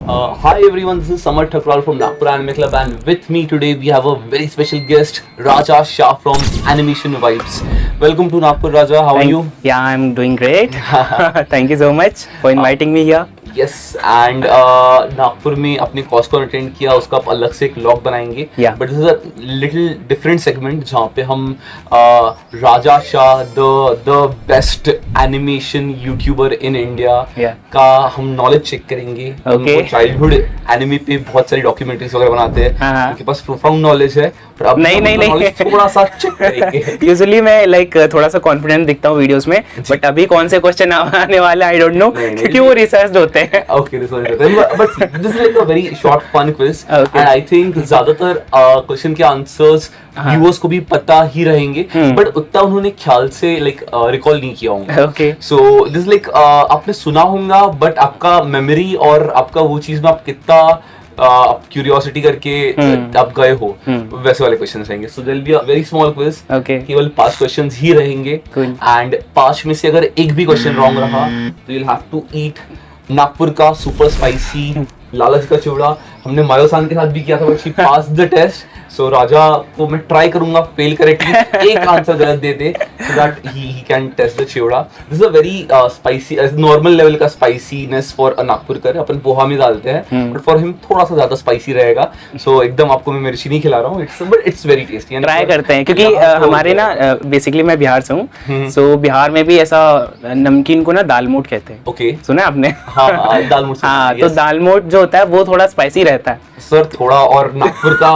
Hi everyone, this is Samar Thakral from Nagpur Anime Club, and with me today we have a very special guest, Raja Shah from Animation Vibes. Welcome to Nagpur, Raja. How are you? Yeah, I'm doing great. Thank you so much for inviting me here. Yes, and Nagpur में अपने cause को attend किया, उसका आप अलग से एक vlog बनाएंगे. Yeah. But this is a little different segment जहाँ पे हम Raja Shah the best animation YouTuber in India Yeah. का हम नॉलेज चेक करेंगे. Okay. चाइल्डहुड एनिमे पे बहुत सारी डॉक्यूमेंट्रीज वगैरह बनाते हैं. हाँ. उनके पास प्रोफाउंड नॉलेज है, पर अब नहीं. knowledge थोड़ा सा चेक करेंगे. यूजुअली मैं लाइक थोड़ा सा कॉन्फिडेंट दिखता हूँ वीडियोस में, बट अभी कौन से क्वेश्चन आने वाले आई डोंट नो, क्योंकि वो रिसर्च होते हैं. Okay, this was but this is like a very short fun quiz, Okay. and I think ज्यादातर क्वेश्चन के आंसर्स व्यूअर्स को भी पता ही रहेंगे, बट उतना उन्होंने ख्याल से लाइक रिकॉल नहीं किया होगा. Okay. सो दिस लाइक आपने सुना होगा, बट आपका मेमोरी और आपका वो चीज में आप कितना आप क्यूरियोसिटी करके आप गए हो, वैसे वाले क्वेश्चंस रहेंगे. So there will be a very small quiz. Okay. केवल 5 क्वेश्चंस ही रहेंगे, Cool. एंड 5 में से अगर एक भी क्वेश्चन रॉन्ग रहा तो you will have to eat Nagpur का सुपर स्पाइसी लालच का चिवड़ा. हमने मायोसान के साथ भी किया था, but she pass the test. So Raja को मैं ट्राई करूंगा फेल करेक्टली एक आंसर गलत दे दे, so that he can test the chivda. This is a very spicy, normal level का स्पाइसीनेस फॉर अ नागपुरकर. अपन पोहा में डालते हैं, बट फॉर हिम थोड़ा सा ज्यादा स्पाइसी रहेगा. सो एकदम आपको मैं मिर्ची नहीं खिला रहा हूँ, but it's very tasty. Try करते हैं, क्योंकि हमारे ना बेसिकली मैं बिहार से हूँ, सो बिहार में भी ऐसा नमकीन को ना दालमोट कहते हैं. ओके, सुना है आपने? हाँ दालमोट. हाँ, तो दालमोट जो होता है वो थोड़ा स्पाइसी रहता है सर थोड़ा, और नागपुर का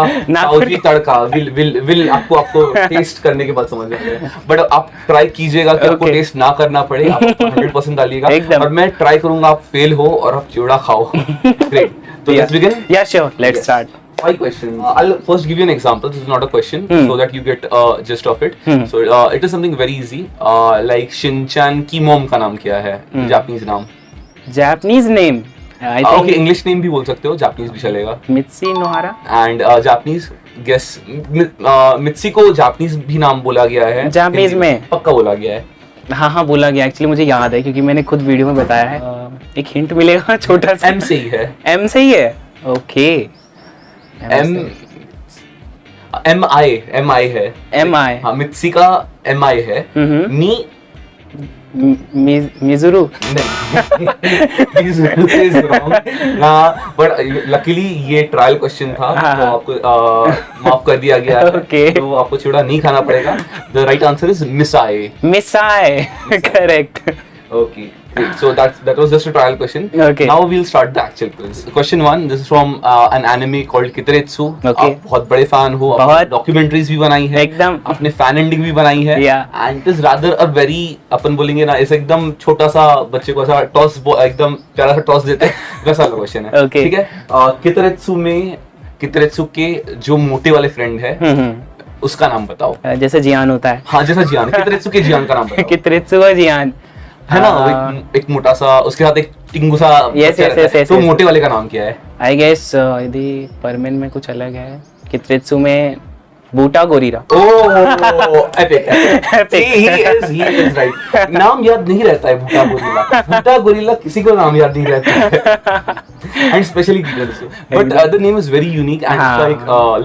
साउथी तड़का विल आपको टेस्ट करने के बाद समझ में आएगा. बट आप ट्राई कीजिएगा कि आपको Okay. टेस्ट ना करना पड़े, आप 100% डालिएगा. एकदम. और मैं ट्राई करूंगा आप फेल हो और आप चिवड़ा खाओ. ग्रेट. तो लेट्स बिगिन. या sure, let's start. 5 questions. I'll first give you an example. This is not a question, so that you get gist of it. So it is something very easy. Like Shinchan की mom का नाम क्या है? Japanese नाम. Japanese name I Okay, think English name भी बोल सकते हो, Japanese भी चलेगा. मित्सी नोहारा. And Japanese guess मित्सी को जापानीज भी नाम बोला गया है. Japanese में? पक्का बोला गया है. हाँ बोला गया. एक्चुअली मुझे याद है, क्योंकि मैंने खुद वीडियो में बताया है. एक हिंट मिलेगा छोटा सा. M से ही है. एम से ही है. ओके. MI है. MI. हाँ, मित्सी का MI है. नी मिजुरू. बट लकीली ये ट्रायल क्वेश्चन था, तो आपको माफ कर दिया गया है. Okay. तो आपको चिवड़ा नहीं खाना पड़ेगा. द राइट आंसर इज मिसाई. मिसाई. Correct. Okay, great. So that was just a trial question. Okay. Now we'll start the actual quiz. Question 1. This is from an anime called Kitaretsu. Okay. आप बहुत बड़े फैन हो. बहुत. Documentaries भी बनाई है. एकदम. आपने फैन एंडिंग भी बनाई है. Yeah. And it is rather a very, अपन बोलेंगे ना, इसे एकदम छोटा सा बच्चे को ऐसा टॉस, एकदम प्यारा सा टॉस देते हैं, वैसा वाला क्वेश्चन है. Okay. ठीक है. कितरेत्सु के जो मोटे वाले फ्रेंड है, उसका नाम बताओ. जैसे जियान होता है. हाँ, जैसा जियान. कितरेत्सु के जियान का नाम बताओ. कितरेत्सु का जियान है ना, एक मोटा सा, उसके साथ एक टिंगू सा Yes, बच्चा yes, रहता है. yes, तो yes, मोटे वाले का नाम क्या है? आई गेस यदि परमेन में कुछ अलग है. कितरेत्सु में बूटा गोरीरा. एपिक. he is right. नाम याद नहीं रहता है बूटा गोरिल्ला. बूटा गोरिल्ला किसी को नाम याद नहीं रहता है. And especially Kitetsu. But the name is very unique and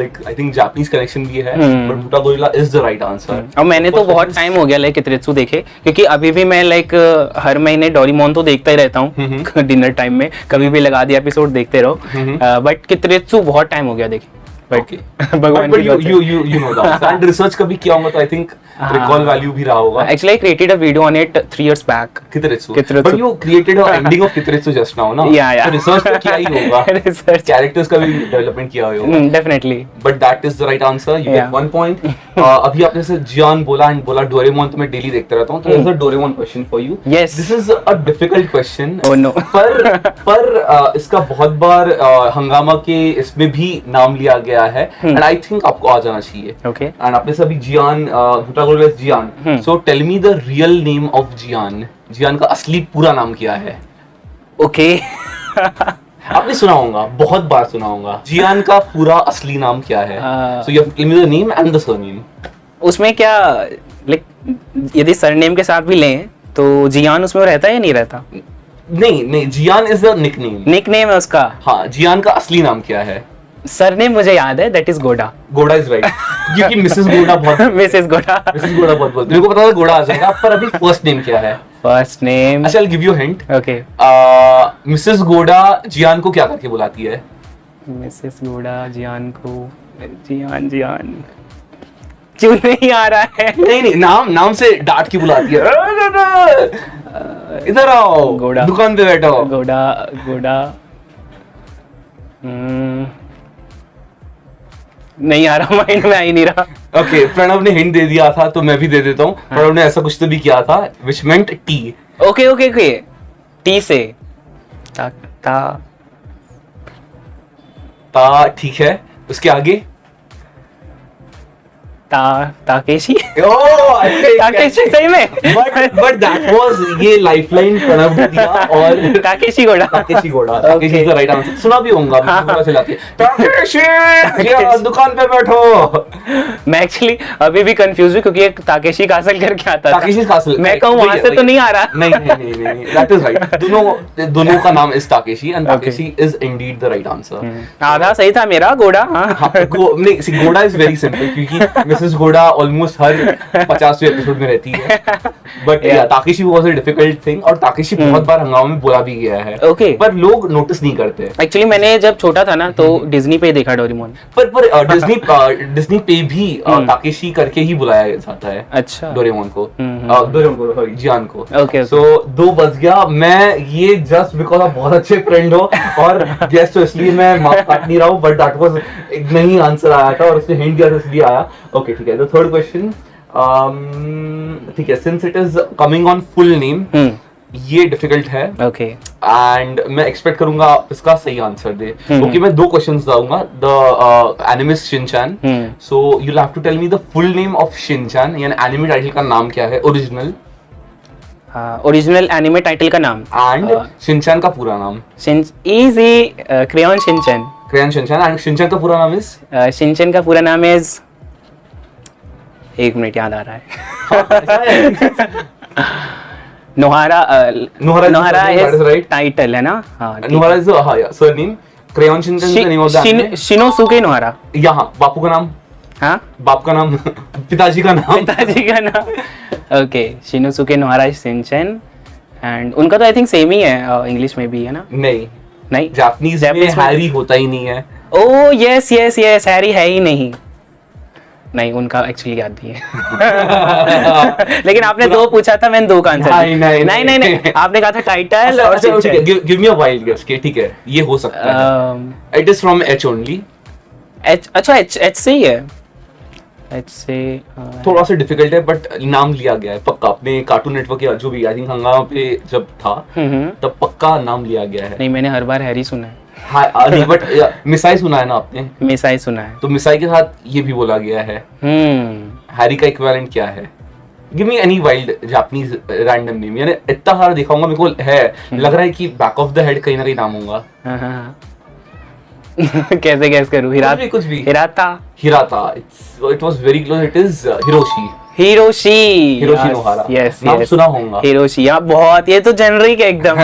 like I think Japanese connection भी है. But बूटा gorilla is the right answer. और मैंने तो बहुत टाइम हो गया लाइक कितरेत्सु देखे, क्योंकि अभी भी मैं लाइक हर महीने डोरेमोन तो देखता ही रहता हूँ डिनर टाइम में. कभी भी लगा दिया एपिसोड देखते रहो. बट कितरेत्सु बहुत टाइम हो गया देखे. Okay. भगवान But की बात है. you know that. And research कभी किया होगा तो I think recall value भी रहा होगा. Actually, I created a video on it 3 years back. Kitaretsu. Kitaretsu. But you created an ending of Kitaretsu just now, ना? Yeah. तो research तो किया ही होगा. Research. Characters का भी development किया होगा. Definitely. But that is the right answer. You get 1 point. अभी आपने से जियान बोला and बोला डोरेमोन, तो मैं डेली देखता रहता हूँ. तो here's a Doraemon question for you. Yes. This is a difficult question. Oh no. पर इसका बहुत बार हंगामा के इसमें भी नाम लिया गया है. And I think आपको आ जाना चाहिए. Okay. And आपने सभी Gian, Buta gorilla is Gian. So tell me the real name of Gian. Gian का असली पूरा नाम क्या है? Okay. आपने सुना होगा, बहुत बार सुना होगा. जियान का पूरा असली नाम क्या है? So you have to tell me the name and the surname. उसमें क्या लाइक यदि सरनेम के साथ भी लें तो जियान उसमें रहता है या नहीं रहता? नहीं, जियान इज द निकनेम। निकनेम है उसका। हाँ, जियान का असली नाम क्या है? सरनेम मुझे याद है, दैट इज गोडा। गोडा इज राइट, क्योंकि मिसेस गोडा बहुत मिसेस गोडा। मिसेस गोडा बहुत बोलते, मेरे को पता था गोडा आ जाएगा, पर अभी फर्स्ट नेम क्या है? फर्स्ट नेम, अच्छा, I'll give you a hint. Okay. Mrs गोडा जियान को क्या करके बुलाती है? मिसेस गोडा जियान को, जियान क्यों नहीं आ रहा है? नहीं, नाम से डांट की बुलाती है। इधर आओ, गोडा। दुकान पे बैठो। गोडा नहीं आ रहा, माइंड में आ ही नहीं रहा। ओके, प्रणव ने हिंट दे दिया था तो मैं भी दे देता हूँ। प्रणव ने ऐसा कुछ तो भी किया था विच मेंट टी। ओके, टी से ता ठीक है, उसके आगे ताकेशी। ताकेशी सही में, बट दैट वाज ये लाइफलाइन प्रणव ने दिया। और ताकेशी गोडा Takeshi is the right answer. सुना भी होगा, पता चलाती है ताकेशी, ये दुकान पे बैठो। मैं एक्चुअली अभी भी कंफ्यूज हूँ क्योंकि एक ताकेशी कासल करके आता था। ताकेशी कासल, मैं कहूँ वहां से तो नहीं आ रहा। नहीं, दैट इज राइट। दोनों का नाम is Takeshi and Takeshi is Indeed the right answer. आधा सही था मेरा, गोडा। नहीं, सी गोडा इज वेरी सिंपल क्योंकि मिसेस गोडा ऑलमोस्ट हर 50वें एपिसोड में रहती है। But Takeshi was a difficult thing, और ताकेशी बहुत बार हंगामा में बोला भी गया है। ओके, पर लोग नोटिस नहीं करते। एक्चुअली मैंने जब छोटा था ना तो डिज्नी पे देखा डोरेमोन। पर डिज्नी पे भी ताकेशी करके ही बुलाया जाता है। अच्छा, डोरेमोन को, सॉरी, जियान को। ओके, सो 2 बज गया। मैं ये जस्ट बिकॉज आप बहुत अच्छे फ्रेंड हो और गेस्ट हो इसलिए मैं माफ काट नहीं रहा हूँ, बट दैट वाज एक नहीं आंसर आया था और उसने हिंट दिया था इसलिए आया। ओके, ठीक है। द थर्ड क्वेश्चन, ठीक है, since it is coming on full name, ये डिफिकल्ट है। ओके, एंड मैं एक्सपेक्ट करूंगा आप इसका सही आंसर दे। ओके, मैं 2 क्वेश्चंस दूंगा। The animist Shinchan, so you will have to tell me the full name of Shinchan, यानी एनिमे टाइटल का नाम क्या है ओरिजिनल एनिमे टाइटल का नाम, एंड शिनचैन का पूरा नाम। Easy, crayon Shinchan. Crayon Shinchan, and Shinchan का पूरा नाम इज, शिनचैन का पूरा नाम इज, 1 मिनट, याद आ रहा है। नोहारा इज टाइटल है ना? हाँ, Nohara is surname. Crayon Shinchan is the name of the anime. Shinnosuke Nohara. यहाँ बापू का नाम, हाँ, बाप का नाम, पिताजी का नाम। ओके, शिनोसुके नोहारा शिनचैन, एंड उनका तो आई थिंक सेम ही है, इंग्लिश में भी है ना? नहीं, जापानीज में हैरी होता ही नहीं है। ओह यस, हैरी है ही नहीं, उनका एक्चुअली याद नहीं है। लेकिन आपने 2 पूछा था, मैंने 2 का आंसर। नहीं, आपने कहा था टाइटल और गिव मी अ वाइल्ड गेस के, ठीक है, ये हो सकता है। It is from H only. अच्छा, एच से ही है। एच से थोड़ा सा डिफिकल्ट है, बट नाम लिया गया है पक्का। अपने कार्टून नेटवर्क या जो भी, आई थिंक हंगामा पे जब था तब पक्का नाम लिया गया है। नहीं, मैंने हर बार हैरी सुना है। हाँ, नहीं, बट मिसाई सुना है ना आपने? मिसाई सुना है, तो मिसाई के साथ ये भी बोला गया है। हैरी का इक्विवेलेंट क्या है? Give me any wild Japanese random name, यानी इतना सारा दिखाऊंगा, मेरे को है लग रहा है कि बैक ऑफ द हेड कहीं ना कहीं नाम होगा। कैसे गैस करूं? कुछ भी। Hirata. It was very close. It is Hiroshi नोहारा। Yes, नाम सुना होगा। हिरोशी, बहुत, ये तो जेनरिक है एकदम।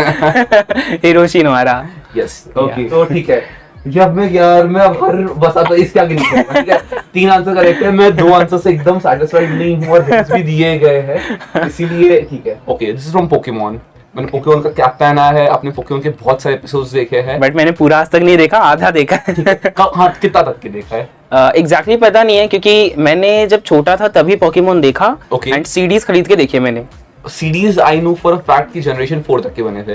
हिरोशी नोहारा। यस, ओके, तो ठीक है। मैं अब हर बस अब इसके आगे नहीं करूंगा, ठीक है। 3 आंसर करेक्ट है, मैं 2 आंसर से एकदम सैटिस्फाइड नहीं हूं और हिंट्स भी दिए गए हैं, इसीलिए ठीक है। Okay, this is from Pokemon. मैंने पोकेमॉन का कैप पहना है, अपने पोकेमॉन के बहुत सारे एपिसोड्स देखे हैं, बट मैंने पूरा आज तक नहीं देखा, आधा देखा है। हाँ, कितना तक के देखा है? एग्जैक्टली पता नहीं है, क्योंकि मैंने जब छोटा था तभी पोकेमॉन देखा, एंड सीडीज खरीद के देखे मैंने। CDs I know for a fact कि जनरेशन 4 तक के बने थे।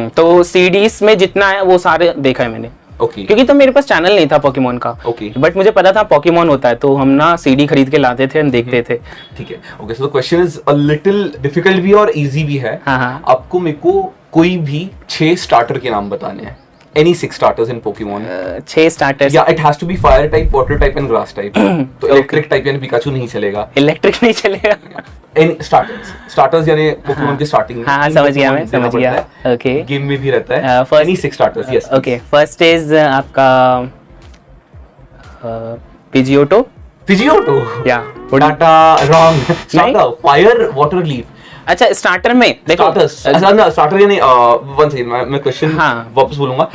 तो सीडीज में जितना है वो सारे देखा है मैंने। ओके, क्योंकि तो मेरे पास चैनल नहीं था पोकेमॉन का। ओके, बट मुझे पता था पोकेमॉन होता है, तो हम ना सीडी खरीद के लाते थे और देखते थे। ठीक है। Okay, so the question is a little difficult भी और इजी भी है। आपको मेरे को कोई भी 6 स्टार्टर के नाम बताने हैं। Any 6 starters in Pokemon? 6 starters. Yeah, it has to be fire type, water type and grass type. तो electric type यानी पिकाचू नहीं चलेगा। Electric नहीं चलेगा। Any starters यानी Pokemon के starting में। हाँ, समझ गया। Okay. Game में भी रहता है। Any 6 starters, yes. Okay, first is आपका Pidgeotto. Yeah. Data wrong. Starter, fire, water, leaf. अच्छा स्टार्टर में देखो स्टार्टर्स ऐसा ना स्टार्टर या नहीं वन सेकंड मैं क्वेश्चन हाँ। वापस बोलूंगा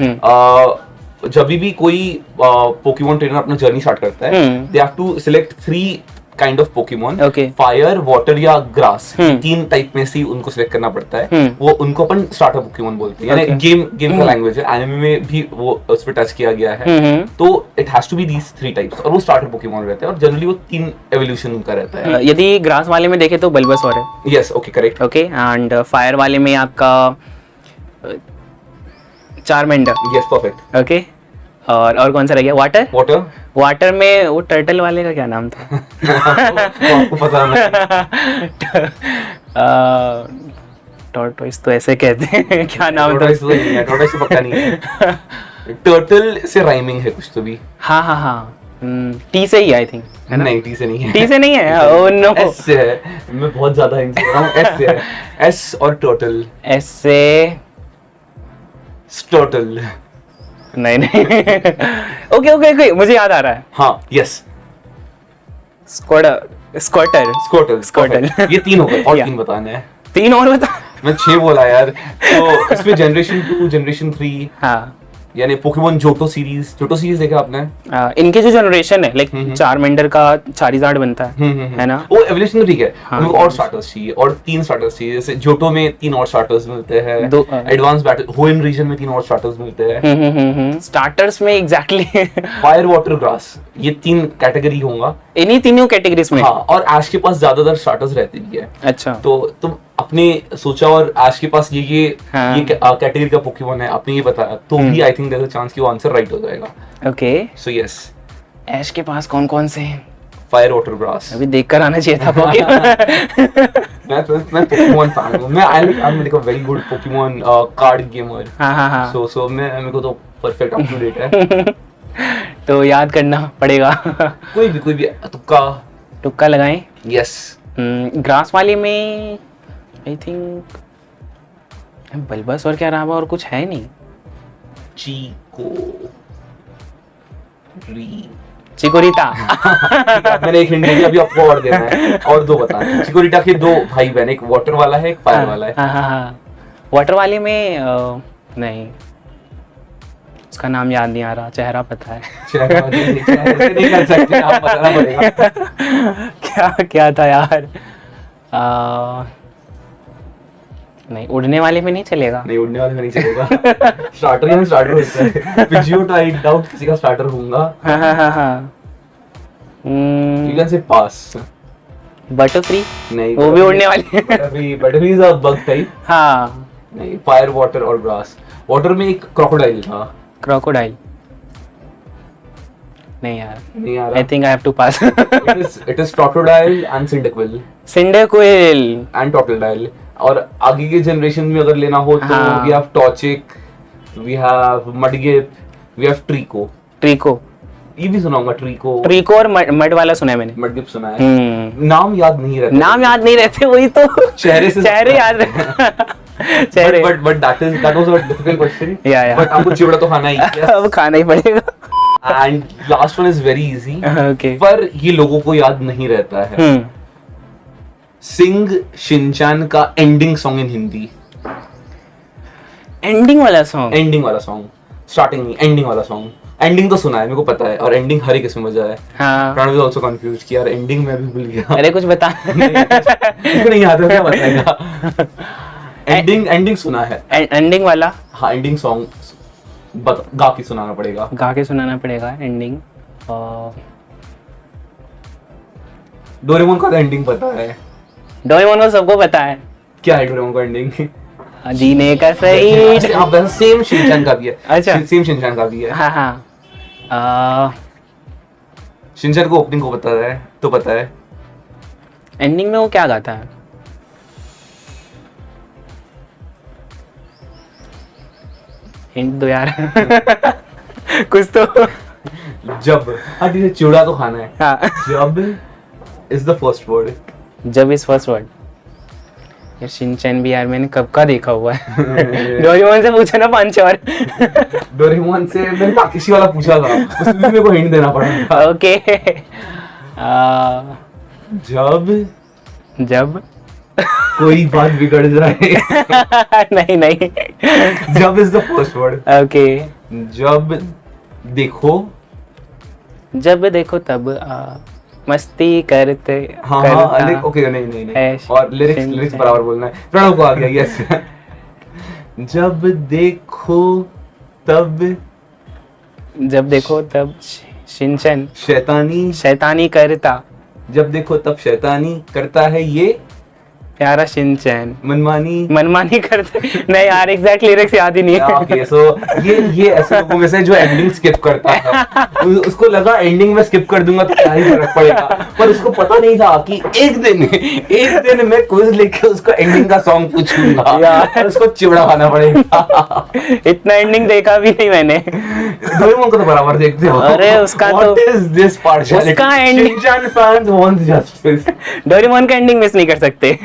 जब भी कोई पोकेमॉन ट्रेनर अपना जर्नी स्टार्ट करता है they have to select 3 kind of Pokemon Okay. Fire water या ग्रास हम्म। 3 टाइप में से उनको सिलेक्ट करना पड़ता है वो उनको अपन स्टार्टर पोकेमॉन बोलते हैं यानी Okay. गेम का लैंग्वेज है एनिमे में भी वो उस पे टच किया गया है तो it has to be these 3 types और वो स्टार्टर पोकेमॉन रहते हैं और जनरली वो 3 एवोल्यूशन उनका रहता है यदि ग्रास वाले में देखे तो बल्बासोर है yes okay correct okay and fire वाले में आपका चारमेंडर यस परफेक्ट ओके और कौन सा रह गया वाटर वाटर वाटर में वो टर्टल वाले का क्या नाम था आपको पता नहीं टॉर्टोइस तो ऐसे कहते हैं क्या नाम था टोर्टोइस तो नहीं है टोर्टोइस तो पक्का नहीं है टर्टल से राइमिंग है कुछ तो भी हाँ हाँ हाँ टी से ही आई थिंक नहीं टी से नहीं है टी से नहीं है ओह नो एस से है मैं बहुत ज्यादा हिंट दे रहा हूँ एस से है एस और टर्टल एस से टर्टल नहीं नहीं ओके ओके ओके मुझे याद आ रहा है हाँ यस स्क्वाटर स्कोटल स्कोटल। ये 3 हो गए और Yeah. 3 बताने हैं 3 और बता मैं 6 बोला यार तो इसमें जनरेशन 2 जनरेशन 3 हाँ यानी पोकेमॉन जोटो सीरीज देखा आपने इनके जो जनरेशन है लाइक चारमेंडर का चारिजार्ड बनता है ना वो एवोल्यूशन ठीक है हाँ, उनको और स्टार्टर्स चाहिए और 3 स्टार्टर्स चाहिए जैसे जोटो में 3 और स्टार्टर्स मिलते हैं एडवांस बैटल होएन रीजन में 3 और स्टार्टर्स मिलते हैं स्टार्टर्स में एग्जैक्टली फायर वाटर ग्रास ये 3 कैटेगरी होगा इन्हीं तीनों कैटेगरीज में हाँ और ऐश के पास ज्यादातर स्टार्टर्स रहते भी है अच्छा तो तुम अपने सोचा और ऐश के पास हाँ। ये कैटेगरी का पोकेमॉन है आपने ये बताया तो भी I think there is a chance कि वो आंसर राइट हो जाएगा ओके सो यस ऐश के पास कौन कौन से हैं फायर वाटर ग्रास अभी देखकर आना चाहिए था पोकेमॉन मैं पोकेमॉन फैन हूं मैं I am like a very good Pokemon card gamer हाँ हाँ हाँ सो मैं मेरे को तो परफेक्ट अप टू डेट है तो याद करना पड़ेगा कोई भी तुक्का लगाएं यस ग्रास वाले में आई थिंक बल्बासोर के अलावा और कुछ है नहीं चीको री चिकोरिटा मैंने एक हिंट दिया अभी आपको और देना है और 2 बताना है चिकोरिटा के 2 भाई बहन एक वाटर वाला है एक फायर वाला है हाँ हाँ हाँ वाटर वाले में नहीं उसका नाम याद नहीं आ रहा चेहरा पता है नहीं कर सकते आप बताना पड़ेगा क्या क्या था यार नहीं उड़ने वाले में नहीं चलेगा नहीं उड़ने वाले में नहीं चलेगा स्टार्टर होता है पिजियोटा आई डाउट किसी का स्टार्टर होगा हाँ हाँ हाँ हाँ you can say pass Butterfree नहीं वो भी उड़ने वाली Butterfree is a bug type हाँ नहीं फायर वाटर और ग्रास वाटर में एक क्रोकोडाइल था क्रोकोडाइल नहीं यार नहीं आ I think I have to pass it is Totodile and Cyndaquil Cyndaquil and Totodile और आगे के जनरेशन में अगर लेना हो तो हाँ। We have Torchic we have Mudkip we have Treecko ये भी सुनाऊंगा ट्रीको और मड वाला सुना है मैंने मडगिप सुना है नाम याद नहीं रहते नाम याद नहीं रहते वही तो चेहरे याद रहते चेहरे but that was a difficult question या बट आपको चिवड़ा तो खाना ही है अब खाना ही पड़ेगा and last one is very easy okay पर ये लोगों को याद नहीं रहता है सिंग शिनचैन का ending song in Hindi ending वाला सॉन्ग स्टार्टिंग में एंडिंग वाला सॉन्ग एंडिंग तो सुना है मेरे को पता है और एंडिंग हर एक इसमें मजा है हाँ प्राण वाज आल्सो कंफ्यूज्ड कि यार एंडिंग में भी भूल गया अरे कुछ बता इसको नहीं आता क्या बताएगा एंडिंग सुना है एंडिंग वाला हाँ एंडिंग सॉन्ग गा के सुनाना पड़ेगा गा के सुनाना पड़ेगा एंडिंग डोरेमोन का एंडिंग पता है डोरेमोन को सबको पता है क्या है डोरेमोन का एंडिंग जीने का सही आप सेम शिनचैन का भी है अच्छा सेम शिनचैन का भी है हाँ हाँ शिनचैन को ओपनिंग को पता है एंडिंग में वो क्या गाता है हिंट दो यार कुछ तो जब हाँ ठीक है चिवड़ा तो खाना है हाँ जब इज द फर्स्ट वर्ड जब इज फर्स्ट वर्ड यार शिनचैन भी यार मैंने कब का देखा हुआ है डोरेमोन से पूछा ना 5 और डोरेमोन से मैंने ताकेशी वाला पूछा था उसमें भी मेरे को हिंट देना पड़ा था ओके जब जब कोई बात बिगड़ जाए. नहीं नहीं. जब is the first word. Okay. जब देखो. जब देखो तब मस्ती करते. हाँ हाँ. ओके नहीं. ऐश- और लिरिक्स बराबर बोलना है. प्रणव को आ गया. यस. जब देखो तब. जब देखो तब शिनचैन शैतानी करता. जब देखो तब शैतानी करता है ये प्यारा शिनचैन. मनमानी करते. नहीं यार, एग्जैक्ट लिरिक्स याद ही नहीं है. ओके सो ये ऐसे लोगों में से जो एंडिंग स्किप करता है. उसको लगा एंडिंग में स्किप कर दूंगा तो क्या ही फर्क पड़ेगा, पर उसको पता नहीं था कि एक दिन मैं क्विज लेके उसको एंडिंग का सॉन्ग पूछूंगा और उसको चिवड़ा खाना पड़ेगा. इतना एंडिंग देखा भी नहीं मैंने. डोरेमोन को तो बराबर देखते हो. अरे उसका तो What is this partiality? उसका ending- Shinchan fans want justice. Doraemon का एंडिंग मिस नहीं कर सकते.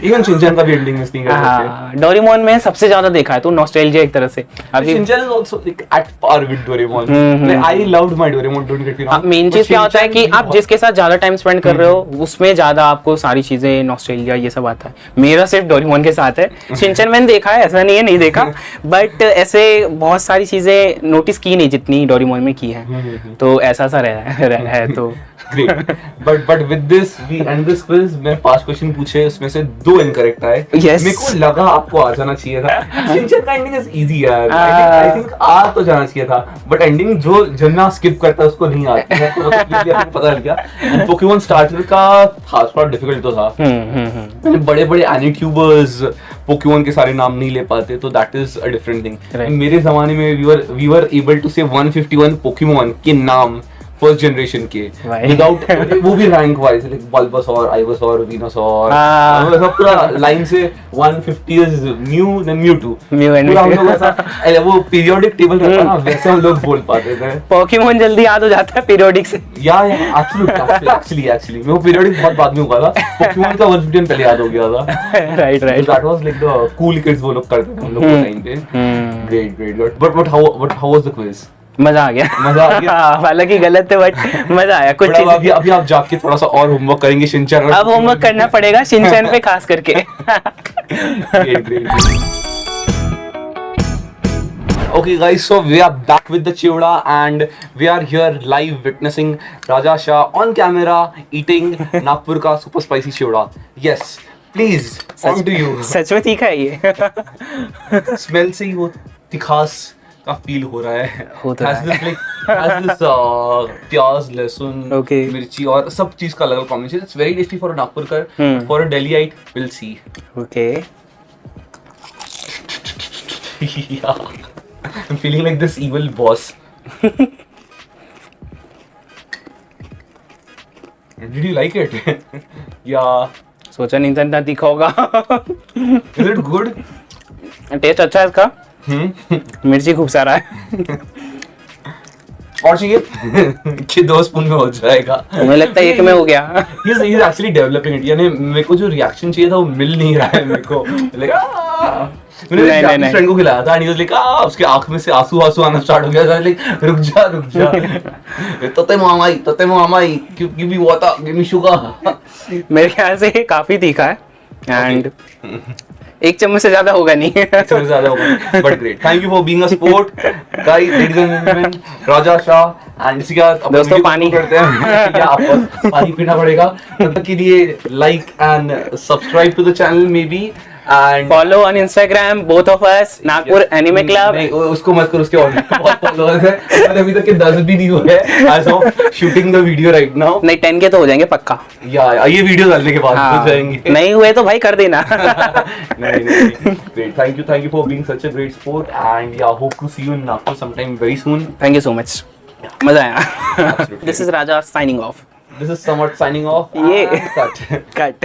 इवन शिनचैन का भी एंडिंग मिस नहीं कर सकते. हाँ, डोरेमोन में सबसे ज्यादा देखा है तो नॉस्टैल्जिया एक तरह से. अभी Shinchan is also like at par with Doraemon. Like I loved my Doraemon, don't get me wrong. Main चीज But क्या होता है कि शिनचैन आप जिसके साथ ज्यादा टाइम स्पेंड कर रहे हो उसमें ज्यादा आपको सारी चीजें नॉस्टैल्जिया ये सब आता है. मेरा सिर्फ डोरेमोन के साथ है. शिनचैन मैंने देखा है, ऐसा नहीं है नहीं देखा, बट ऐसे बहुत सारी चीजें नोटिस की नहीं जितनी डोरेमोन में की है. तो ऐसा सा है तो Great. But with this we end this quiz. मैंने 5 क्वेश्चन पूछे, उसमें से 2 इनकरेक्ट आए. Yes. मेरे को लगा आपको आ जाना चाहिए था. शिनचैन का एंडिंग इज इजी यार. I think आ तो जाना चाहिए था, बट एंडिंग जो जन्ना स्किप करता है उसको नहीं आती है. तो मतलब ये आपको पता लग गया. पोकेमॉन स्टार्टर का था थोड़ा डिफिकल्ट तो था. बड़े एनिट्यूबर्स पोकेमॉन के सारे नाम नहीं ले पाते, तो that is a different thing. मेरे जमाने में वी वर एबल टू से 151 पोकेमॉन के नाम फर्स्ट जनरेशन के विदाउट, वो भी रैंक वाइज, लाइक बल्बासौर, आइवासौर, वीनासौर, ऐसा पूरा लाइन से 150 इज म्यू देन म्यूटू. पूरा हम लोग ऐसा वो पीरियोडिक टेबल रहता ना, वैसे हम लोग बोल पाते थे. पोकेमॉन जल्दी याद हो जाता है पीरियोडिक से. या एक्चुअली वो पीरियोडिक बहुत बाद में हुआ था. पोकेमॉन का 151 पहले याद हो गया था. Right that was like the cool kids वो लोग करते थे हम लोग के टाइम पे. Great. But how was the quiz? मजा आ गया. हालांकि गलत है बट मजा आया. कुछ अभी आप जाके थोड़ा सा और होमवर्क करेंगे शिनचैन. अब होमवर्क करना पड़ेगा शिनचैन पे खास करके. Okay guys, so we are back with the Chivda and we are here live witnessing Raja Shah on camera eating Nagpur ka super spicy Chivda. Yes, please, on to you. सच में तीखा है ये. Smell से ही वो तिखास का feel हो रहा है. Has this प्याज, लहसुन, मिर्ची और सब चीज का अलग combination. It's very tasty for a Nagpurkar. For a Delhiite, we'll see. Okay. Yeah. I'm feeling like this evil boss. Did you like it? Yeah. सोचा नहीं था इतना तीखा होगा. Is it good? टेस्ट अच्छा है इसका. मिर्ची खूब सारा है. और चाहिए कि 2 स्पून में हो जाएगा. मुझे लगता है एक में हो गया. He's actually developing it. यानी मेरे को जो रिएक्शन चाहिए था वो मिल नहीं रहा है मेरे को. मैंने अपने फ्रेंड को खिलाया था and he was like, उसके आंख में से आंसू आना स्टार्ट हो गया था. Like रुक जा. तोते मामाई give me water, give me sugar. मेरे ख्याल से ये काफी तीखा है एंड 1 चम्मच से ज्यादा होगा नहीं. 1 चम्मच से ज्यादा होगा. But great. Thank you for being a sport guys, ladies and gentleman. Raja Shah and इसी के साथ दोस्तों पानी करते हैं. क्या आपको पानी पीना पड़ेगा. तब तक के लिए like and subscribe to the channel maybe and follow on Instagram both of us Nagpur Anime Club. नहीं उसको मत करो, उसके और बहुत फॉलोअर्स हैं और अभी तक के 10 भी नहीं हुए as of shooting the video right now. नहीं 10 के तो हो जाएंगे पक्का. या ये वीडियो डालने के बाद हो जाएंगे. नहीं हुए तो भाई कर देना. नहीं. Great. Thank you for being such a great sport and yeah, hope to see you in Nagpur sometime very soon. Thank you so much. मजा आया. This is Raja signing off. This is Samart signing off. Yeah. Cut.